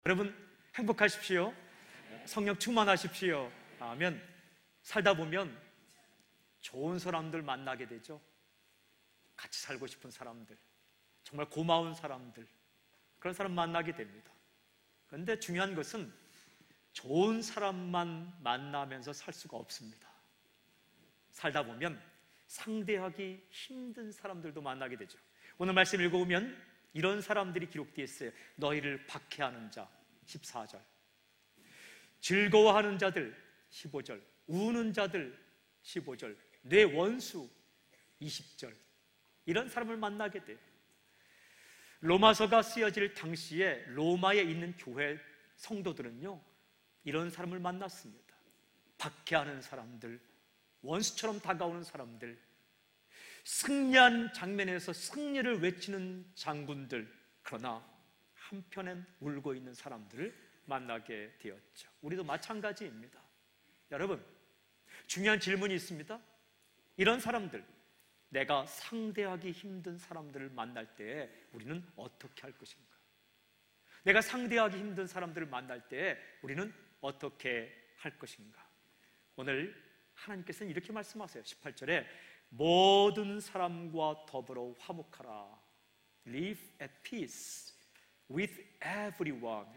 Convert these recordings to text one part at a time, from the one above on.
여러분 행복하십시오. 성령 충만하십시오. 아멘. 살다 보면 좋은 사람들 만나게 되죠. 같이 살고 싶은 사람들, 정말 고마운 사람들, 그런 사람 만나게 됩니다. 그런데 중요한 것은 좋은 사람만 만나면서 살 수가 없습니다. 살다 보면 상대하기 힘든 사람들도 만나게 되죠. 오늘 말씀 읽어보면 이런 사람들이 기록되어 있어요. 너희를 박해하는 자 14절, 즐거워하는 자들 15절, 우는 자들 15절, 내 원수 20절. 이런 사람을 만나게 돼요. 로마서가 쓰여질 당시에 로마에 있는 교회 성도들은요, 이런 사람을 만났습니다. 박해하는 사람들, 원수처럼 다가오는 사람들, 승리한 장면에서 승리를 외치는 장군들, 그러나 한편엔 울고 있는 사람들을 만나게 되었죠. 우리도 마찬가지입니다. 여러분, 중요한 질문이 있습니다. 이런 사람들, 내가 상대하기 힘든 사람들을 만날 때 우리는 어떻게 할 것인가? 내가 상대하기 힘든 사람들을 만날 때 우리는 어떻게 할 것인가? 오늘 하나님께서는 이렇게 말씀하세요. 18절에 모든 사람과 더불어 화목하라. Live at peace with everyone.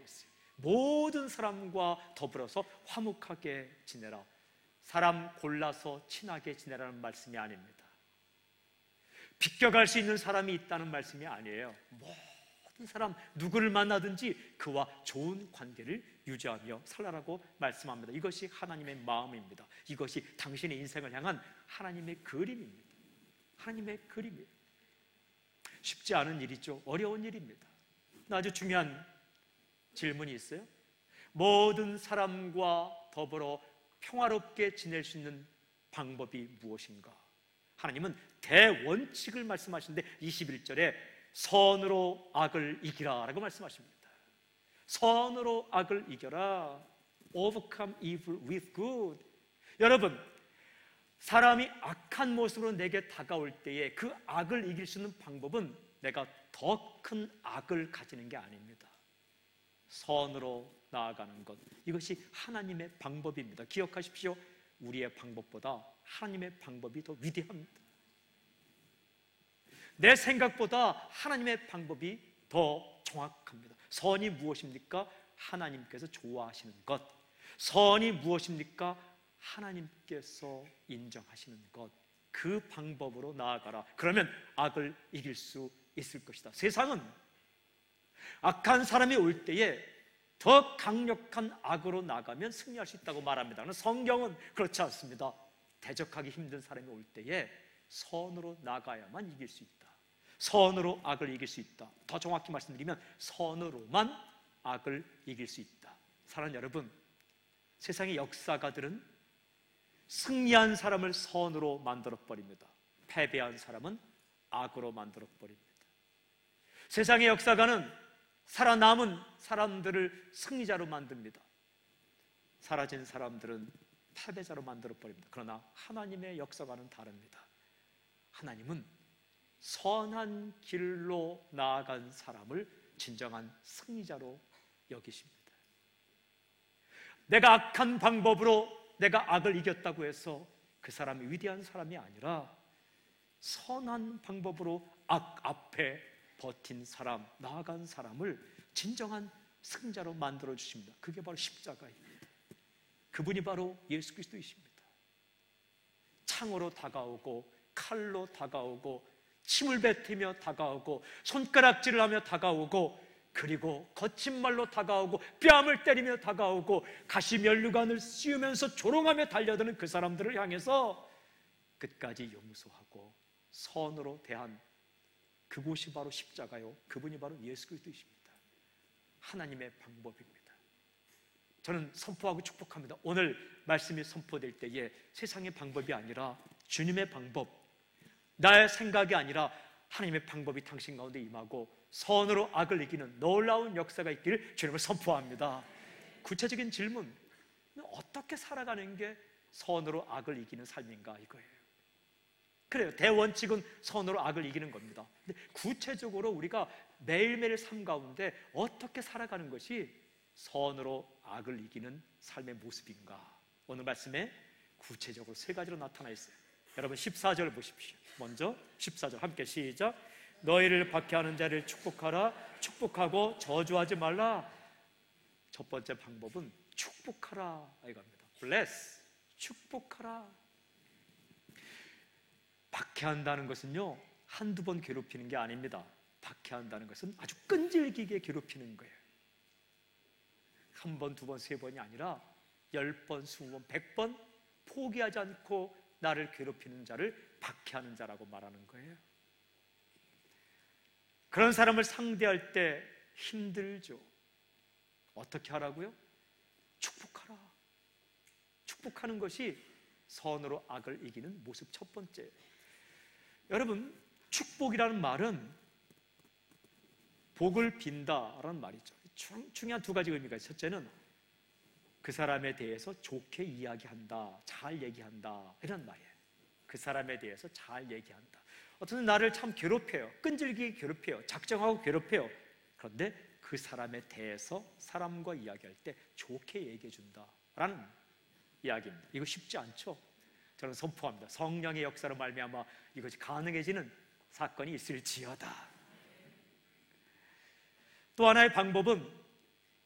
모든 사람과 더불어서 화목하게 지내라. 사람 골라서 친하게 지내라는 말씀이 아닙니다. 비껴갈 수 있는 사람이 있다는 말씀이 아니에요. 모든 사람 누구를 만나든지 그와 좋은 관계를 유지하며 살라라고 말씀합니다. 이것이 하나님의 마음입니다. 이것이 당신의 인생을 향한 하나님의 그림입니다. 하나님의 그림이에요. 쉽지 않은 일이죠. 어려운 일입니다. 아주 중요한 질문이 있어요. 모든 사람과 더불어 평화롭게 지낼 수 있는 방법이 무엇인가? 하나님은 대원칙을 말씀하시는데 21절에 선으로 악을 이기라 라고 말씀하십니다. 선으로 악을 이겨라. Overcome evil with good. 여러분, 사람이 악한 모습으로 내게 다가올 때에 그 악을 이길 수 있는 방법은 내가 더 큰 악을 가지는 게 아닙니다. 선으로 나아가는 것, 이것이 하나님의 방법입니다. 기억하십시오. 우리의 방법보다 하나님의 방법이 더 위대합니다. 내 생각보다 하나님의 방법이 더 정확합니다. 선이 무엇입니까? 하나님께서 좋아하시는 것. 선이 무엇입니까? 하나님께서 인정하시는 것. 그 방법으로 나아가라. 그러면 악을 이길 수 있을 것이다. 세상은 악한 사람이 올 때에 더 강력한 악으로 나가면 승리할 수 있다고 말합니다. 그러나 성경은 그렇지 않습니다. 대적하기 힘든 사람이 올 때에 선으로 나가야만 이길 수 있다. 선으로 악을 이길 수 있다. 더 정확히 말씀드리면 선으로만 악을 이길 수 있다. 사랑하는 여러분, 세상의 역사가들은 승리한 사람을 선으로 만들어버립니다. 패배한 사람은 악으로 만들어버립니다. 세상의 역사가는 살아남은 사람들을 승리자로 만듭니다. 사라진 사람들은 패배자로 만들어버립니다. 그러나 하나님의 역사와는 다릅니다. 하나님은 선한 길로 나아간 사람을 진정한 승리자로 여기십니다. 내가 악한 방법으로 내가 악을 이겼다고 해서 그 사람이 위대한 사람이 아니라 선한 방법으로 악 앞에 버틴 사람, 나아간 사람을 진정한 승자로 만들어 주십니다. 그게 바로 십자가예요. 그분이 바로 예수 그리스도이십니다. 창으로 다가오고 칼로 다가오고 침을 뱉으며 다가오고 손가락질을 하며 다가오고 그리고 거친 말로 다가오고 뺨을 때리며 다가오고 가시면류관을 씌우면서 조롱하며 달려드는 그 사람들을 향해서 끝까지 용서하고 선으로 대한 그곳이 바로 십자가요. 그분이 바로 예수 그리스도이십니다. 하나님의 방법입니다. 저는 선포하고 축복합니다. 오늘 말씀이 선포될 때에 세상의 방법이 아니라 주님의 방법, 나의 생각이 아니라 하나님의 방법이 당신 가운데 임하고 선으로 악을 이기는 놀라운 역사가 있기를 주님을 선포합니다. 구체적인 질문, 어떻게 살아가는 게 선으로 악을 이기는 삶인가 이거예요. 그래요. 대원칙은 선으로 악을 이기는 겁니다. 근데 구체적으로 우리가 매일매일 삶 가운데 어떻게 살아가는 것이 선으로 악을 이기는 삶의 모습인가? 오늘 말씀에 구체적으로 세 가지로 나타나 있어요. 여러분 14절 보십시오. 먼저 14절 함께 시작. 너희를 박해하는 자를 축복하라. 축복하고 저주하지 말라. 첫 번째 방법은 축복하라 이겁니다. bless, 축복하라. 박해한다는 것은요, 한두 번 괴롭히는 게 아닙니다. 박해한다는 것은 아주 끈질기게 괴롭히는 거예요. 한 번, 두 번, 세 번이 아니라 10번, 20번, 100번 포기하지 않고 나를 괴롭히는 자를 박해하는 자라고 말하는 거예요. 그런 사람을 상대할 때 힘들죠. 어떻게 하라고요? 축복하라. 축복하는 것이 선으로 악을 이기는 모습 첫 번째. 여러분, 축복이라는 말은 복을 빈다라는 말이죠. 중요한 두 가지 의미가 있어요. 첫째는 그 사람에 대해서 좋게 이야기한다, 잘 얘기한다 이런 말이에요. 그 사람에 대해서 잘 얘기한다. 어떤 나를 참 괴롭혀요. 끈질기게 괴롭혀요. 작정하고 괴롭혀요. 그런데 그 사람에 대해서 사람과 이야기할 때 좋게 얘기해 준다라는 이야기입니다. 이거 쉽지 않죠? 저는 선포합니다. 성령의 역사로 말미암아 이것이 가능해지는 사건이 있을지어다. 또 하나의 방법은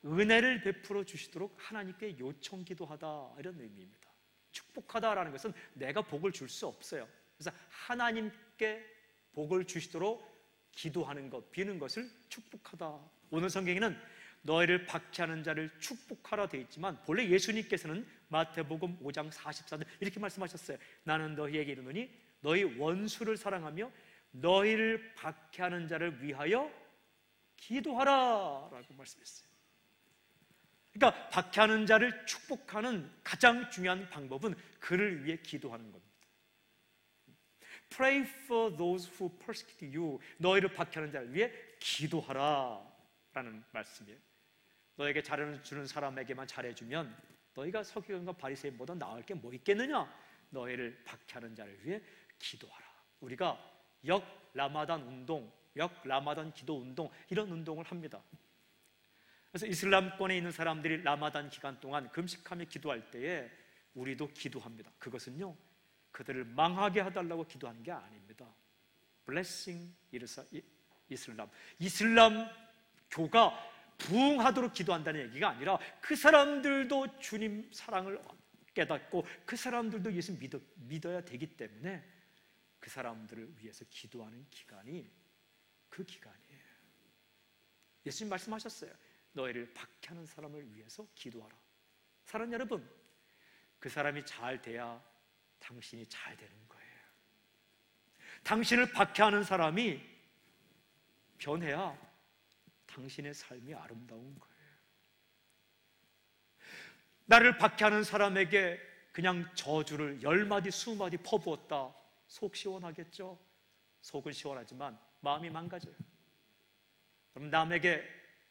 은혜를 베풀어 주시도록 하나님께 요청 기도하다 이런 의미입니다. 축복하다라는 것은 내가 복을 줄 수 없어요. 그래서 하나님께 복을 주시도록 기도하는 것, 비는 것을 축복하다. 오늘 성경에는 너희를 박해하는 자를 축복하라 되어 있지만 본래 예수님께서는 마태복음 5장 44절 이렇게 말씀하셨어요. 나는 너희에게 이르노니 너희 원수를 사랑하며 너희를 박해하는 자를 위하여 기도하라 라고 말씀했어요. 그러니까 박해하는 자를 축복하는 가장 중요한 방법은 그를 위해 기도하는 겁니다. Pray for those who persecute you. 너희를 박해하는 자를 위해 기도하라 라는 말씀이에요. 너에게 잘해주는 사람에게만 잘해주면 너희가 서기관과 바리새인보다 나을 게 뭐 있겠느냐? 너희를 박해하는 자를 위해 기도하라. 우리가 역 라마단 운동, 역 라마단 기도 운동 이런 운동을 합니다. 그래서 이슬람권에 있는 사람들이 라마단 기간 동안 금식하며 기도할 때에 우리도 기도합니다. 그것은요, 그들을 망하게 해달라고 기도하는 게 아닙니다. Blessing 이슬람. 이슬람 교가 부흥하도록 기도한다는 얘기가 아니라 그 사람들도 주님 사랑을 깨닫고 그 사람들도 예수 믿어야 되기 때문에 그 사람들을 위해서 기도하는 기간이 그 기간이에요. 예수님 말씀하셨어요. 너희를 박해하는 사람을 위해서 기도하라. 사랑하는 여러분, 그 사람이 잘 돼야 당신이 잘 되는 거예요. 당신을 박해하는 사람이 변해야 당신의 삶이 아름다운 거예요. 나를 박해하는 사람에게 그냥 저주를 10마디, 20마디 퍼부었다. 속 시원하겠죠? 속은 시원하지만 마음이 망가져요. 그럼 남에게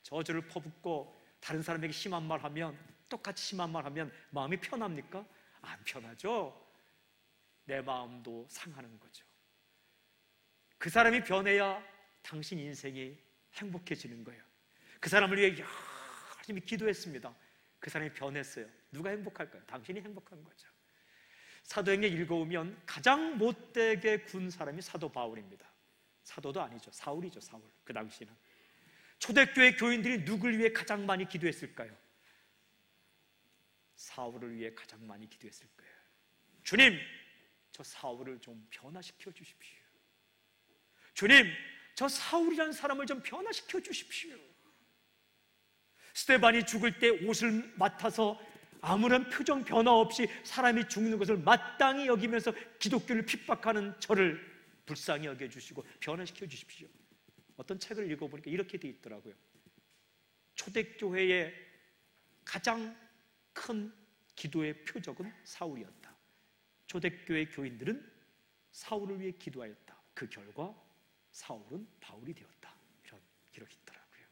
저주를 퍼붓고 다른 사람에게 심한 말 하면, 똑같이 심한 말 하면 마음이 편합니까? 안 편하죠? 내 마음도 상하는 거죠. 그 사람이 변해야 당신 인생이 행복해지는 거예요. 그 사람을 위해 열심히 기도했습니다. 그 사람이 변했어요. 누가 행복할까요? 당신이 행복한 거죠. 사도행전 읽어보면 가장 못되게 군 사람이 사도 바울입니다. 사도도 아니죠. 사울이죠. 사울. 그 당시는 초대교회 교인들이 누굴 위해 가장 많이 기도했을까요? 사울을 위해 가장 많이 기도했을 거예요. 주님, 저 사울을 좀 변화시켜 주십시오. 주님, 저 사울이라는 사람을 좀 변화시켜 주십시오. 스데반이 죽을 때 옷을 맡아서 아무런 표정 변화 없이 사람이 죽는 것을 마땅히 여기면서 기독교를 핍박하는 저를 불쌍히 여겨주시고 변화시켜 주십시오. 어떤 책을 읽어보니까 이렇게 돼 있더라고요. 초대교회의 가장 큰 기도의 표적은 사울이었다. 초대교회 교인들은 사울을 위해 기도하였다. 그 결과 사울은 바울이 되었다. 이런 기록이 있더라고요.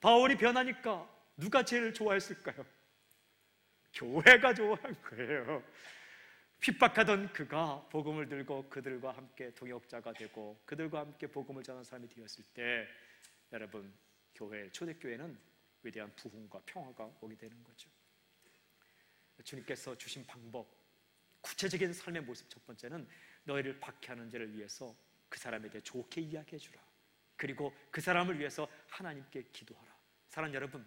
바울이 변하니까 누가 제일 좋아했을까요? 교회가 좋아한 거예요. 핍박하던 그가 복음을 들고 그들과 함께 동역자가 되고 그들과 함께 복음을 전하는 사람이 되었을 때, 여러분, 교회, 초대교회는 위대한 부흥과 평화가 오게 되는 거죠. 주님께서 주신 방법, 구체적인 삶의 모습, 첫 번째는 너희를 박해하는 자를 위해서 그 사람에게 좋게 이야기해 주라. 그리고 그 사람을 위해서 하나님께 기도하라. 사랑하는 여러분,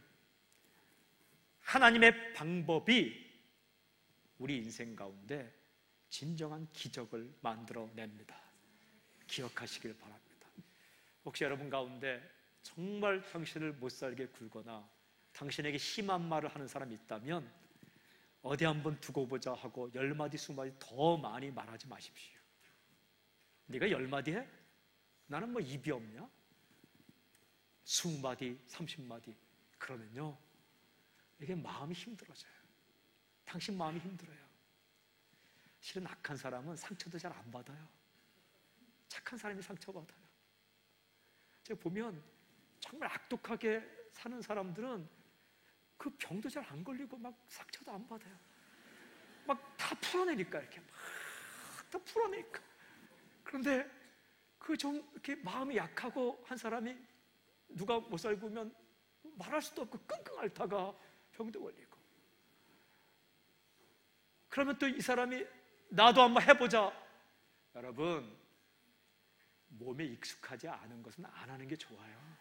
하나님의 방법이 우리 인생 가운데 진정한 기적을 만들어냅니다. 기억하시길 바랍니다. 혹시 여러분 가운데 정말 당신을 못살게 굴거나 당신에게 심한 말을 하는 사람이 있다면 어디 한번 두고 보자 하고 10마디 20마디 더 많이 말하지 마십시오. 네가 10마디 해? 나는 뭐 입이 없냐? 20마디 30마디 그러면요 이게 마음이 힘들어져요. 당신 마음이 힘들어요. 실은 악한 사람은 상처도 잘 안 받아요. 착한 사람이 상처받아요. 제가 보면 정말 악독하게 사는 사람들은 그 병도 잘 안 걸리고 막 상처도 안 받아요. 막 다 풀어내니까 이렇게 막 다 풀어내니까. 그런데 그 좀 이렇게 마음이 약하고 한 사람이 누가 못 살고 오면 말할 수도 없고 끙끙 앓다가 병도 걸리고. 그러면 또 이 사람이 나도 한번 해보자. 여러분, 몸에 익숙하지 않은 것은 안 하는 게 좋아요.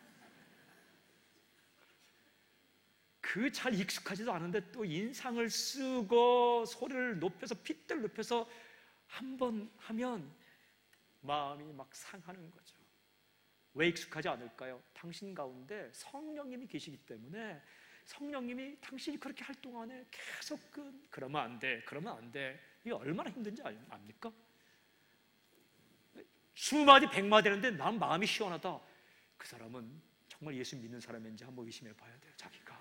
그 잘 익숙하지도 않은데 또 인상을 쓰고 소리를 높여서 핏대를 높여서 한번 하면 마음이 막 상하는 거죠. 왜 익숙하지 않을까요? 당신 가운데 성령님이 계시기 때문에 성령님이 당신이 그렇게 할 동안에 계속 그러면 안 돼, 그러면 안 돼. 이게 얼마나 힘든지 압니까? 20마디 100마디 하는데 난 마음이 시원하다. 그 사람은 정말 예수 믿는 사람인지 한번 의심해 봐야 돼요. 자기가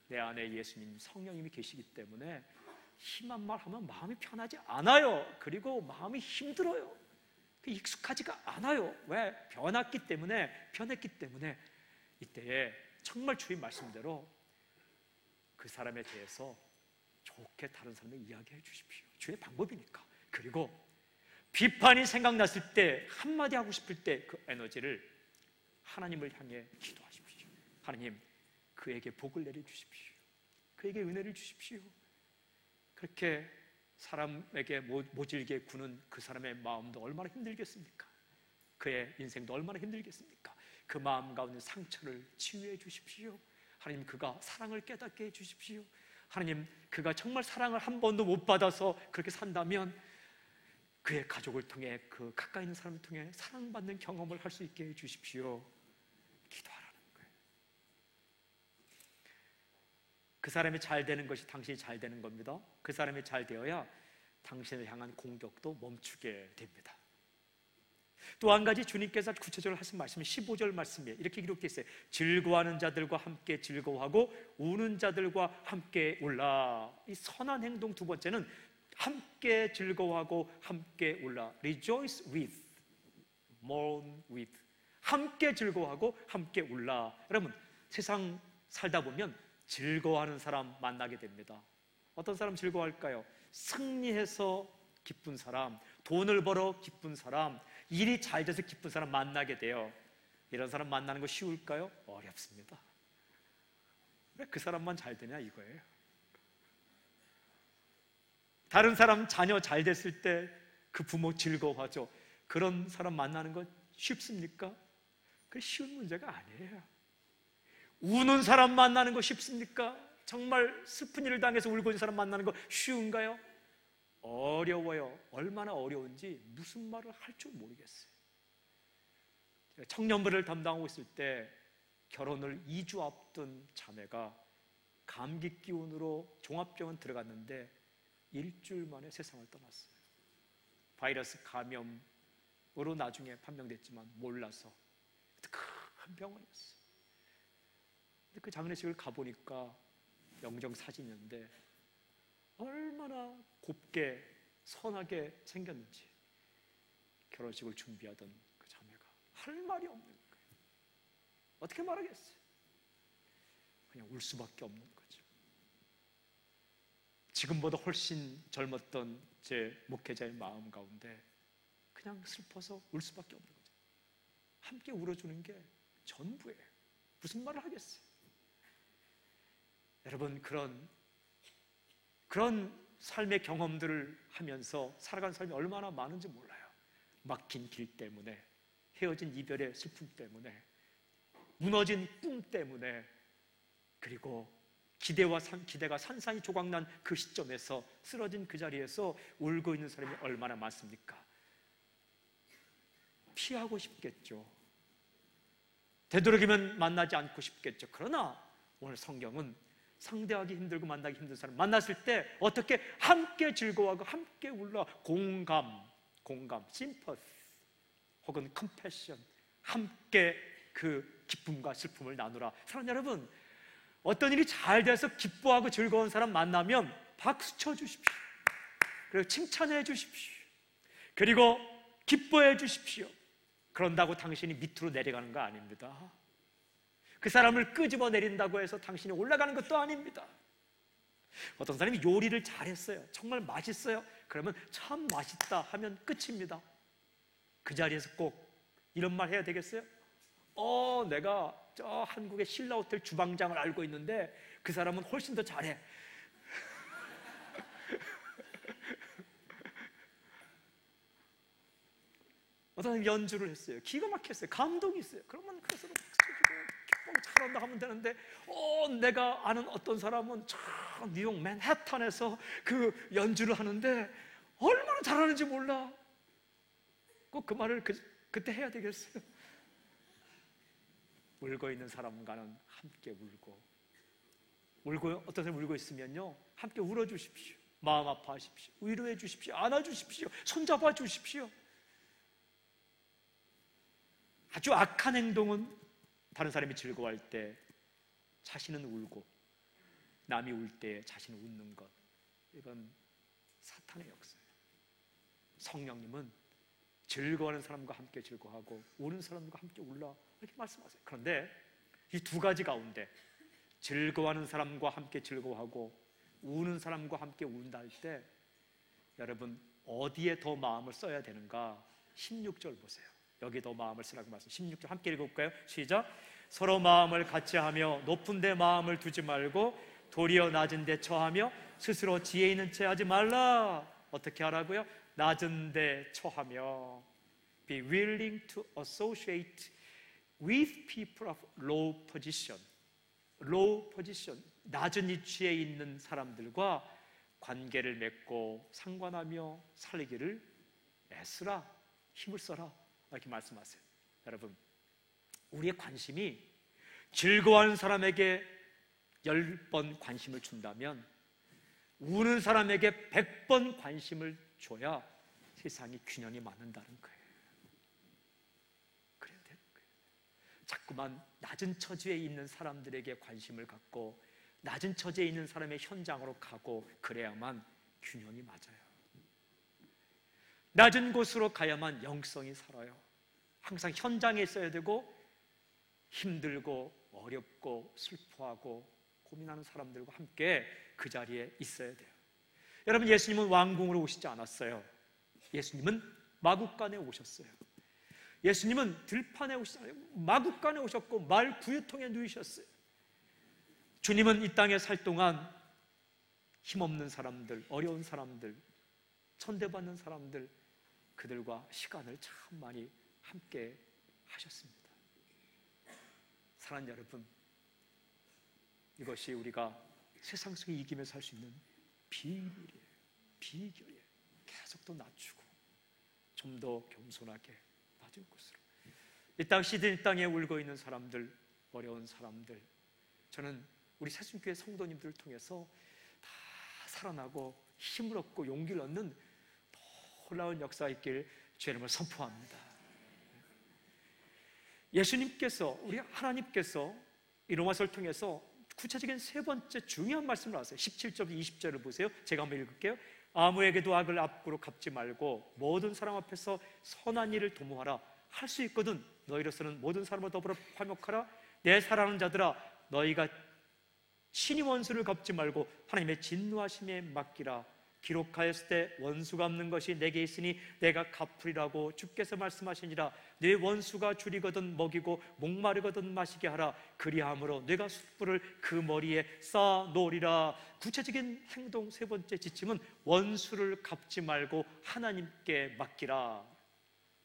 내 안에 예수님 성령님이 계시기 때문에 심한 말 하면 마음이 편하지 않아요. 그리고 마음이 힘들어요. 익숙하지가 않아요. 왜? 변했기 때문에 이때에 정말 주님 말씀대로 그 사람에 대해서 좋게 다른 사람에게 이야기해 주십시오. 주의 방법이니까. 그리고 비판이 생각났을 때 한마디 하고 싶을 때 그 에너지를 하나님을 향해 기도하십시오. 하나님, 그에게 복을 내려주십시오. 그에게 은혜를 주십시오. 그렇게 사람에게 모질게 구는 그 사람의 마음도 얼마나 힘들겠습니까? 그의 인생도 얼마나 힘들겠습니까? 그 마음 가운데 상처를 치유해 주십시오. 하나님, 그가 사랑을 깨닫게 해 주십시오. 하나님, 그가 정말 사랑을 한 번도 못 받아서 그렇게 산다면 그의 가족을 통해 그 가까이 있는 사람을 통해 사랑받는 경험을 할 수 있게 해 주십시오. 기도하라는 거예요. 그 사람이 잘 되는 것이 당신이 잘 되는 겁니다. 그 사람이 잘 되어야 당신을 향한 공격도 멈추게 됩니다. 또 한 가지 주님께서 구체적으로 하신 말씀이 15절 말씀이에요. 이렇게 기록되어 있어요. 즐거워하는 자들과 함께 즐거워하고 우는 자들과 함께 울라. 이 선한 행동 두 번째는 함께 즐거워하고 함께 울라. Rejoice with, mourn with. 함께 즐거워하고 함께 울라. 여러분, 세상 살다 보면 즐거워하는 사람 만나게 됩니다. 어떤 사람 즐거워할까요? 승리해서 기쁜 사람, 돈을 벌어 기쁜 사람, 일이 잘 돼서 기쁜 사람 만나게 돼요. 이런 사람 만나는 거 쉬울까요? 어렵습니다. 왜 그 사람만 잘 되냐 이거예요. 다른 사람 자녀 잘 됐을 때 그 부모 즐거워하죠. 그런 사람 만나는 거 쉽습니까? 그게 쉬운 문제가 아니에요. 우는 사람 만나는 거 쉽습니까? 정말 슬픈 일을 당해서 울고 있는 사람 만나는 거 쉬운가요? 어려워요. 얼마나 어려운지 무슨 말을 할 줄 모르겠어요. 청년부를 담당하고 있을 때 결혼을 2주 앞둔 자매가 감기 기운으로 종합병원 들어갔는데 일주일 만에 세상을 떠났어요. 바이러스 감염으로 나중에 판명됐지만 몰라서. 큰 병원이었어요. 근데 그 장례식을 가보니까 영정사진이었는데 얼마나 곱게 선하게 생겼는지. 결혼식을 준비하던 그 자매가 할 말이 없는 거예요. 어떻게 말하겠어요? 그냥 울 수밖에 없는 거죠. 지금보다 훨씬 젊었던 제 목회자의 마음 가운데 그냥 슬퍼서 울 수밖에 없는 거죠. 함께 울어주는 게 전부예요. 무슨 말을 하겠어요? 여러분, 그런 삶의 경험들을 하면서 살아간 사람이 얼마나 많은지 몰라요. 막힌 길 때문에, 헤어진 이별의 슬픔 때문에, 무너진 꿈 때문에, 그리고 기대가 산산이 조각난 그 시점에서, 쓰러진 그 자리에서 울고 있는 사람이 얼마나 많습니까? 피하고 싶겠죠. 되도록이면 만나지 않고 싶겠죠. 그러나 오늘 성경은 상대하기 힘들고 만나기 힘든 사람 만났을 때 어떻게 함께 즐거워하고 함께 울러 공감, 심퍼스 혹은 컴패션, 함께 그 기쁨과 슬픔을 나누라. 사랑하는 여러분, 어떤 일이 잘 돼서 기뻐하고 즐거운 사람 만나면 박수 쳐주십시오. 그리고 칭찬해 주십시오. 그리고 기뻐해 주십시오. 그런다고 당신이 밑으로 내려가는 거 아닙니다. 그 사람을 끄집어 내린다고 해서 당신이 올라가는 것도 아닙니다. 어떤 사람이 요리를 잘했어요. 정말 맛있어요. 그러면 참 맛있다 하면 끝입니다. 그 자리에서 꼭 이런 말 해야 되겠어요? 내가 저 한국의 신라 호텔 주방장을 알고 있는데 그 사람은 훨씬 더 잘해. 어떤 사람이 연주를 했어요. 기가 막혔어요. 감동이 있어요. 그러면 그 사람 박수 쳐주고 잘한다 하면 되는데 내가 아는 어떤 사람은 저 뉴욕 맨해튼에서 그 연주를 하는데 얼마나 잘하는지 몰라. 꼭 그 말을 그때 해야 되겠어요? 울고 있는 사람과는 함께 울고 어떤 사람이 울고 있으면요, 함께 울어주십시오. 마음 아파하십시오. 위로해 주십시오. 안아주십시오. 손잡아 주십시오. 아주 악한 행동은 다른 사람이 즐거워할 때 자신은 울고 남이 울 때 자신은 웃는 것, 이건 사탄의 역사예요. 성령님은 즐거워하는 사람과 함께 즐거워하고 우는 사람과 함께 울라, 이렇게 말씀하세요. 그런데 이 두 가지 가운데 즐거워하는 사람과 함께 즐거워하고 우는 사람과 함께 운다 할 때 여러분 어디에 더 마음을 써야 되는가? 16절 보세요. 여기 더 마음을 쓰라고 말씀. 16절 함께 읽어볼까요? 시작. 서로 마음을 같이 하며 높은 데 마음을 두지 말고 도리어 낮은 데 처하며 스스로 지혜 있는 채 하지 말라. 어떻게 하라고요? 낮은 데 처하며 be willing to associate with people of low position. 낮은 위치에 있는 사람들과 관계를 맺고 상관하며 살기를 애쓰라, 힘을 써라, 이렇게 말씀하세요. 여러분, 우리의 관심이 즐거워하는 사람에게 10번 관심을 준다면 우는 사람에게 100번 관심을 줘야 세상이 균형이 맞는다는 거예요. 그래야 되는 거예요. 자꾸만 낮은 처지에 있는 사람들에게 관심을 갖고 낮은 처지에 있는 사람의 현장으로 가고 그래야만 균형이 맞아요. 낮은 곳으로 가야만 영성이 살아요. 항상 현장에 있어야 되고 힘들고 어렵고 슬퍼하고 고민하는 사람들과 함께 그 자리에 있어야 돼요. 여러분, 예수님은 왕궁으로 오시지 않았어요. 예수님은 마구간에 오셨어요. 예수님은 들판에 오시지 않아요. 마구간에 오셨고 말 구유통에 누이셨어요. 주님은 이 땅에 살 동안 힘없는 사람들, 어려운 사람들, 천대받는 사람들, 그들과 시간을 참 많이 함께 하셨습니다. 사랑하는 여러분, 이것이 우리가 세상 속에 이기면서 살 수 있는 비결이에요. 계속 더 낮추고 좀 더 겸손하게 낮은 곳으로. 이 땅 시든 이 땅에 울고 있는 사람들, 어려운 사람들, 저는 우리 새순교회 성도님들을 통해서 다 살아나고 힘을 얻고 용기를 얻는 놀라운 역사 있길 주의 이름으로 선포합니다. 예수님께서, 우리 하나님께서 이 로마서를 통해서 구체적인 세 번째 중요한 말씀을 하세요. 17절, 20절을 보세요. 제가 한번 읽을게요. 아무에게도 악을 앞으로 갚지 말고 모든 사람 앞에서 선한 일을 도모하라. 할 수 있거든 너희로서는 모든 사람을 더불어 화목하라. 내 사랑하는 자들아, 너희가 친히 원수를 갚지 말고 하나님의 진노하심에 맡기라. 기록하였을 때 원수 갚는 것이 내게 있으니 내가 갚으리라고 주께서 말씀하시니라. 내 원수가 줄이거든 먹이고 목마르거든 마시게 하라. 그리함으로 내가 숯불을 그 머리에 쌓아 놓으리라. 구체적인 행동 세 번째 지침은 원수를 갚지 말고 하나님께 맡기라.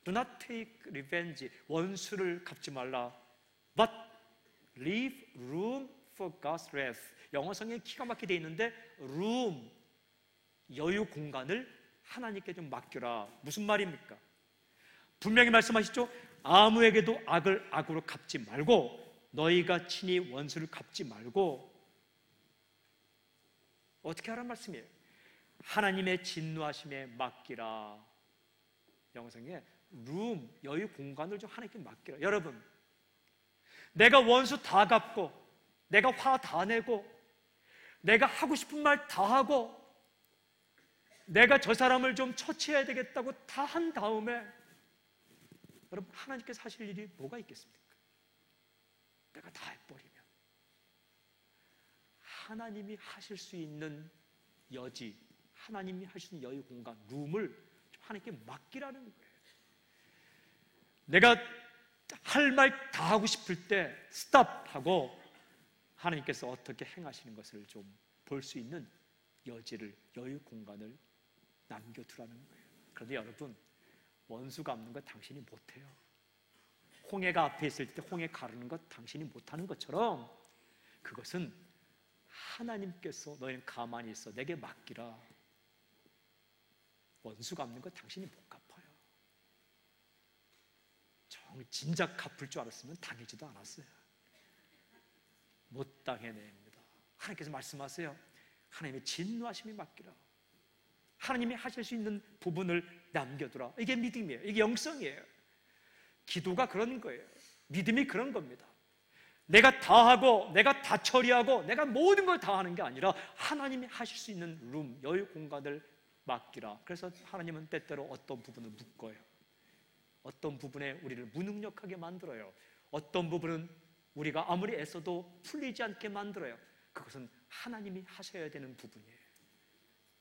Do not take revenge. 원수를 갚지 말라. But leave room for God's wrath. 영어 성경에 기가 막히게 되어 있는데 room, 여유 공간을 하나님께 좀 맡겨라. 무슨 말입니까? 분명히 말씀하시죠. 아무에게도 악을 악으로 갚지 말고 너희가 친히 원수를 갚지 말고 어떻게 하라는 말씀이에요? 하나님의 진노하심에 맡기라. 영어성에 room, 여유 공간을 좀 하나님께 맡기라. 여러분, 내가 원수 다 갚고 내가 화 다 내고 내가 하고 싶은 말 다 하고 내가 저 사람을 좀 처치해야 되겠다고 다 한 다음에 여러분, 하나님께서 하실 일이 뭐가 있겠습니까? 내가 다 해버리면 하나님이 하실 수 있는 여지, 하나님이 하실 수 있는 여유 공간, 룸을 좀 하나님께 맡기라는 거예요. 내가 할 말 다 하고 싶을 때 스탑하고 하나님께서 어떻게 행하시는 것을 좀 볼 수 있는 여지를, 여유 공간을 남겨두라는 거예요. 그런데 여러분, 원수 갚는 것 당신이 못해요. 홍해가 앞에 있을 때 홍해 가르는 것 당신이 못하는 것처럼 그것은 하나님께서 너희는 가만히 있어 내게 맡기라. 원수 갚는 것 당신이 못 갚아요. 진작 갚을 줄 알았으면 당하지도 않았어요. 못 당해냅니다. 하나님께서 말씀하세요. 하나님의 진노하심이 맡기라. 하나님이 하실 수 있는 부분을 남겨두라. 이게 믿음이에요. 이게 영성이에요. 기도가 그런 거예요. 믿음이 그런 겁니다. 내가 다 하고 내가 다 처리하고 내가 모든 걸 다 하는 게 아니라 하나님이 하실 수 있는 룸, 여유 공간을 맡기라. 그래서 하나님은 때때로 어떤 부분을 묶어요. 어떤 부분에 우리를 무능력하게 만들어요. 어떤 부분은 우리가 아무리 애써도 풀리지 않게 만들어요. 그것은 하나님이 하셔야 되는 부분이에요.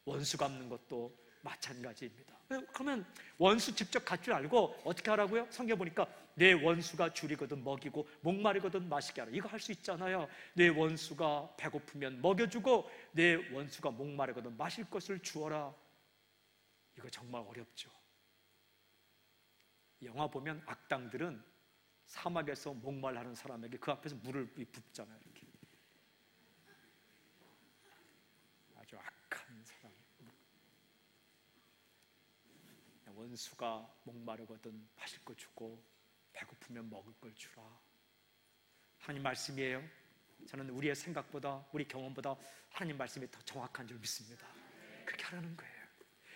원수 갚는 것도 마찬가지입니다. 그러면 원수 직접 갚을 줄 알고 어떻게 하라고요? 성경 보니까 내 원수가 줄이거든 먹이고 목마르거든 마시게 하라. 이거 할 수 있잖아요. 내 원수가 배고프면 먹여주고 내 원수가 목마르거든 마실 것을 주어라. 이거 정말 어렵죠. 영화 보면 악당들은 사막에서 목말라하는 사람에게 그 앞에서 물을 붓잖아요. 이렇게. 아주 악한 사람. 원수가 목마르거든 마실 거 주고 배고프면 먹을 걸 주라. 하나님 말씀이에요. 저는 우리의 생각보다 우리 경험보다 하나님 말씀이 더 정확한 줄 믿습니다. 그렇게 하라는 거예요.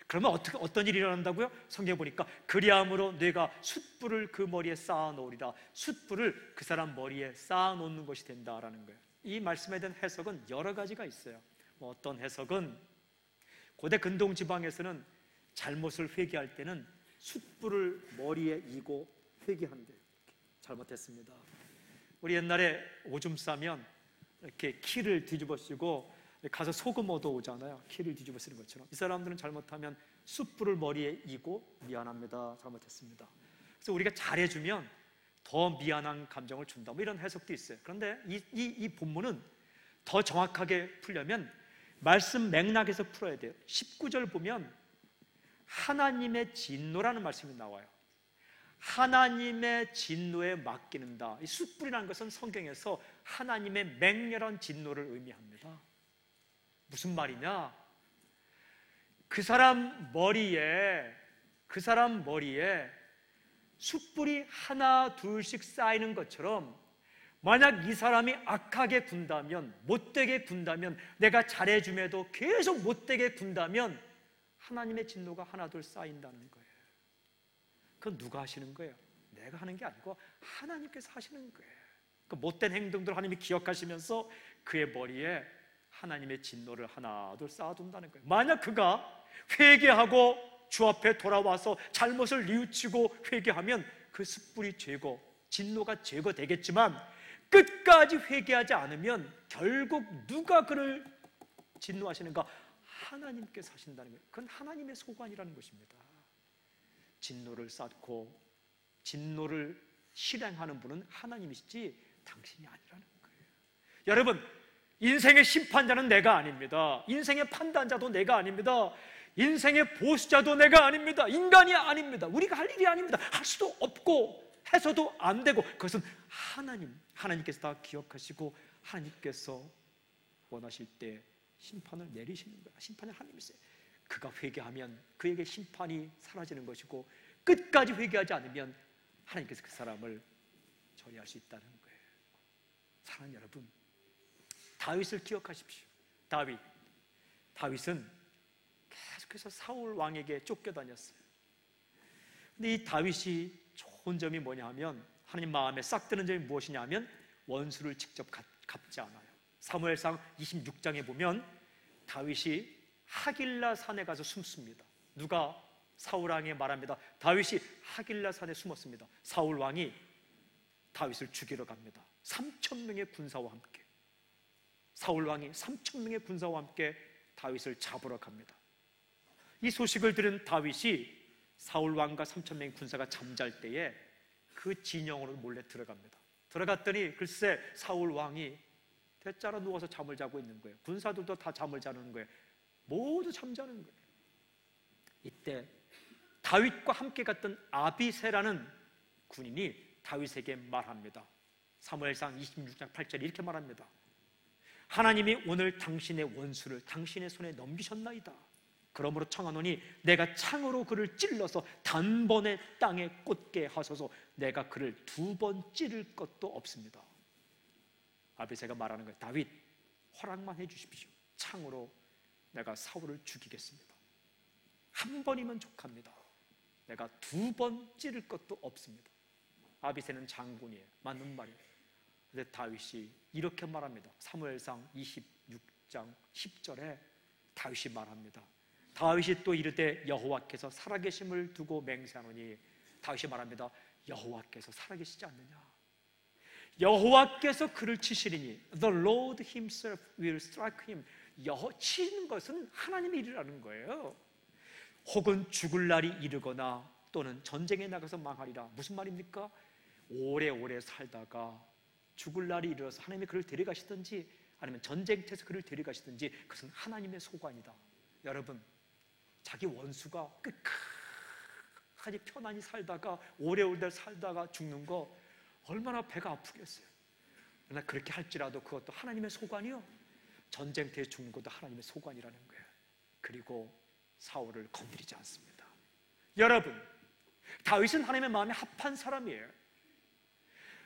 그러면 어떤 일이 일어난다고요? 성경에 보니까 그리함으로 내가 숯불을 그 머리에 쌓아 놓으리라. 숯불을 그 사람 머리에 쌓아 놓는 것이 된다라는 거예요. 이 말씀에 대한 해석은 여러 가지가 있어요. 어떤 해석은 고대 근동 지방에서는 잘못을 회개할 때는 숯불을 머리에 이고 회개한대요. 잘못했습니다. 우리 옛날에 오줌 싸면 이렇게 키를 뒤집어 쓰고 가서 소금 얻어 오잖아요. 키를 뒤집어 쓰는 것처럼 이 사람들은 잘못하면 숯불을 머리에 이고 미안합니다. 잘못했습니다. 그래서 우리가 잘해주면 더 미안한 감정을 준다. 뭐 이런 해석도 있어요. 그런데 이 본문은 더 정확하게 풀려면 말씀 맥락에서 풀어야 돼요. 19절 보면 하나님의 진노라는 말씀이 나와요. 하나님의 진노에 맡기는다. 이 숯불이라는 것은 성경에서 하나님의 맹렬한 진노를 의미합니다. 무슨 말이냐? 그 사람 머리에 숯불이 하나 둘씩 쌓이는 것처럼 만약 이 사람이 악하게 군다면, 못되게 군다면, 내가 잘해줌에도 계속 못되게 군다면 하나님의 진노가 하나 둘 쌓인다는 거예요. 그건 누가 하시는 거예요? 내가 하는 게 아니고 하나님께서 하시는 거예요. 그 못된 행동들 하나님이 기억하시면서 그의 머리에 하나님의 진노를 하나 둘 쌓아둔다는 거예요. 만약 그가 회개하고 주 앞에 돌아와서 잘못을 뉘우치고 회개하면 그 숯불이 진노가 제거되겠지만 끝까지 회개하지 않으면 결국 누가 그를 진노하시는가? 하나님께서 하신다는 거예요. 그건 하나님의 소관이라는 것입니다. 진노를 쌓고 진노를 실행하는 분은 하나님이시지 당신이 아니라는 거예요. 여러분, 인생의 심판자는 내가 아닙니다. 인생의 판단자도 내가 아닙니다. 인생의 보수자도 내가 아닙니다. 인간이 아닙니다. 우리가 할 일이 아닙니다. 할 수도 없고 해서도 안 되고, 그것은 하나님께서 다 기억하시고 하나님께서 원하실 때 심판을 내리시는 거야. 심판은 하나님이세요. 그가 회개하면 그에게 심판이 사라지는 것이고, 끝까지 회개하지 않으면 하나님께서 그 사람을 처리할 수 있다는 거예요. 사랑하는 여러분, 다윗을 기억하십시오. 다윗은 계속해서 사울 왕에게 쫓겨다녔어요. 근데 이 다윗이 좋은 점이 뭐냐 하면, 하나님 마음에 싹 드는 점이 무엇이냐 하면 원수를 직접 갚지 않아요. 사무엘상 26장에 보면 다윗이 하길라 산에 가서 숨습니다. 누가? 사울 왕이 말합니다. 다윗이 하길라 산에 숨었습니다. 사울 왕이 다윗을 죽이러 갑니다. 3,000명의 군사와 함께. 사울 왕이 3,000명의 군사와 함께 다윗을 잡으러 갑니다. 이 소식을 들은 다윗이 사울 왕과 3,000명의 군사가 잠잘 때에 그 진영으로 몰래 들어갑니다. 들어갔더니 글쎄 사울 왕이 대자로 누워서 잠을 자고 있는 거예요. 군사들도 다 잠을 자는 거예요. 모두 잠자는 거예요. 이때 다윗과 함께 갔던 아비새라는 군인이 다윗에게 말합니다. 사무엘상 26장 8절에 이렇게 말합니다. 하나님이 오늘 당신의 원수를 당신의 손에 넘기셨나이다. 그러므로 청하노니 내가 창으로 그를 찔러서 단번에 땅에 꽂게 하소서. 내가 그를 2번 찌를 것도 없습니다. 아비새가 말하는 거예요. 다윗, 허락만 해주십시오. 창으로 내가 사울을 죽이겠습니다. 한 번이면 족합니다. 내가 2번 찌를 것도 없습니다. 아비새는 장군이에요. 맞는 말이에요. 근데 다윗이 이렇게 말합니다. 사무엘상 26장 10절에 다윗이 말합니다. 다윗이 또 이르되 여호와께서 살아계심을 두고 맹세하노니, 다윗이 말합니다. 여호와께서 살아계시지 않느냐? 여호와께서 그를 치시리니 The Lord himself will strike him. 치는 것은 하나님의 일이라는 거예요. 혹은 죽을 날이 이르거나 또는 전쟁에 나가서 망하리라. 무슨 말입니까? 오래오래 살다가 죽을 날이 이르러서 하나님이 그를 데려가시든지 아니면 전쟁터에서 그를 데려가시든지 그것은 하나님의 소관이다. 여러분, 자기 원수가 끝까지 편안히 살다가 오래오래 살다가 죽는 거 얼마나 배가 아프겠어요. 그러나 그렇게 할지라도 그것도 하나님의 소관이요, 전쟁터에 죽는 것도 하나님의 소관이라는 거예요. 그리고 사울을 건드리지 않습니다. 여러분, 다윗은 하나님의 마음에 합한 사람이에요.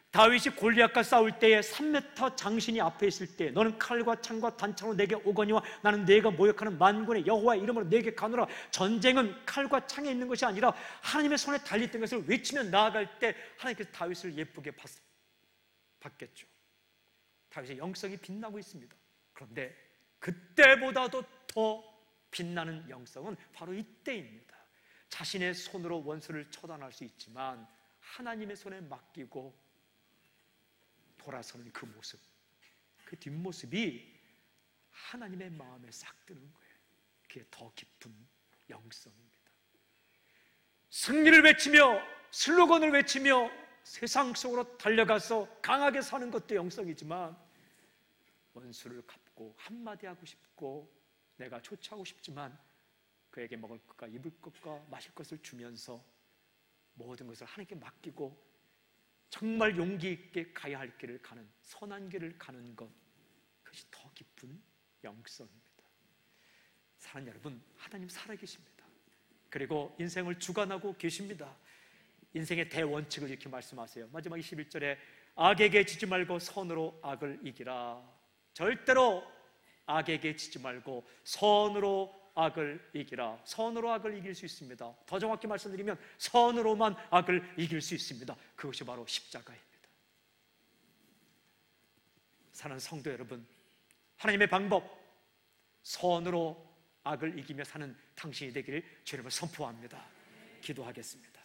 다윗이 골리앗과 싸울 때에 3m 장신이 앞에 있을 때 너는 칼과 창과 단창으로 내게 오거니와 나는 내가 모욕하는 만군의 여호와의 이름으로 내게 가노라. 전쟁은 칼과 창에 있는 것이 아니라 하나님의 손에 달렸던 것을 외치며 나아갈 때 하나님께서 다윗을 예쁘게 봤겠죠. 다윗의 영성이 빛나고 있습니다. 그런데 그때보다도 더 빛나는 영성은 바로 이때입니다. 자신의 손으로 원수를 처단할 수 있지만 하나님의 손에 맡기고 돌아서는 그 모습, 그 뒷모습이 하나님의 마음에 싹 드는 거예요. 그게 더 깊은 영성입니다. 승리를 외치며 슬로건을 외치며 세상 속으로 달려가서 강하게 사는 것도 영성이지만 원수를 갚고 한마디 하고 싶고 내가 조치하고 싶지만 그에게 먹을 것과 입을 것과 마실 것을 주면서 모든 것을 하나님께 맡기고 정말 용기 있게 가야 할 길을 가는, 선한 길을 가는 것, 그것이 더 깊은 영성입니다. 사랑하는 여러분, 하나님 살아계십니다. 그리고 인생을 주관하고 계십니다. 인생의 대원칙을 이렇게 말씀하세요. 마지막 21절에 악에게 지지 말고 선으로 악을 이기라. 절대로 악에게 지지 말고 선으로 악을 이기라. 선으로 악을 이길 수 있습니다. 더 정확히 말씀드리면 선으로만 악을 이길 수 있습니다. 그것이 바로 십자가입니다. 사는 성도 여러분, 하나님의 방법, 선으로 악을 이기며 사는 당신이 되기를 주님을 선포합니다. 기도하겠습니다.